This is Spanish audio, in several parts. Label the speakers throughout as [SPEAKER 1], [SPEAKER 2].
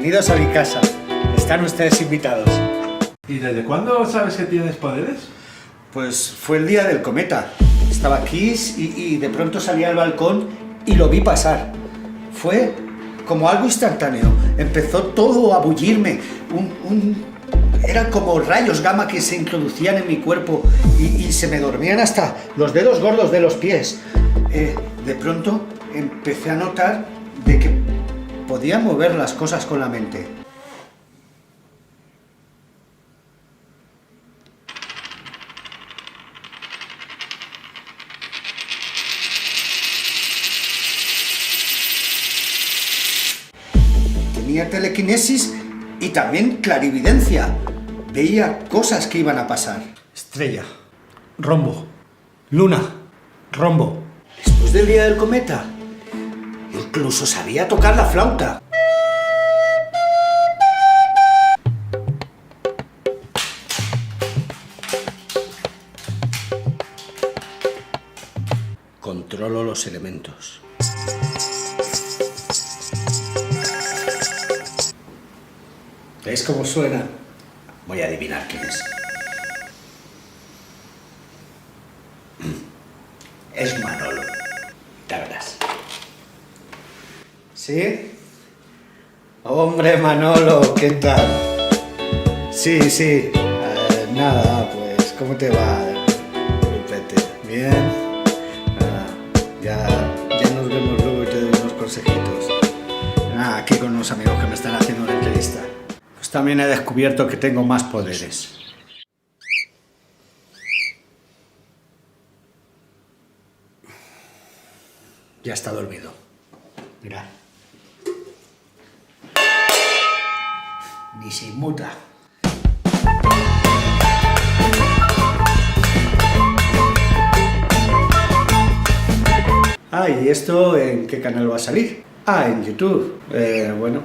[SPEAKER 1] bienvenidos a mi casa. Están ustedes invitados.
[SPEAKER 2] ¿Y desde cuándo sabes que tienes poderes?
[SPEAKER 1] Pues fue el día del cometa. Estaba aquí y de pronto salí al balcón y lo vi pasar. Fue como algo instantáneo. Empezó todo a bullirme. Eran como rayos gamma que se introducían en mi cuerpo y se me dormían hasta los dedos gordos de los pies. De pronto empecé a notar de que podía mover las cosas con la mente. Tenía telequinesis y también clarividencia. Veía cosas que iban a pasar.
[SPEAKER 2] Estrella, rombo, luna, rombo.
[SPEAKER 1] Después del día del cometa, incluso sabía tocar la flauta. Controlo los elementos. ¿Veis cómo suena? Voy a adivinar quién es. Es Manolo. Ya verás. ¿Sí? Hombre, Manolo, ¿qué tal? Sí. Nada, pues, ¿cómo te va, grupete? ¿Bien? Ya nos vemos luego y te doy unos consejitos. Aquí con unos amigos que me están haciendo una entrevista. Pues también he descubierto que tengo más poderes. Ya está dormido. Mirad. Ni se inmuta. ¿Y esto en qué canal va a salir? En YouTube. Bueno,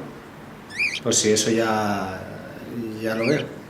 [SPEAKER 1] pues sí, eso ya lo veo.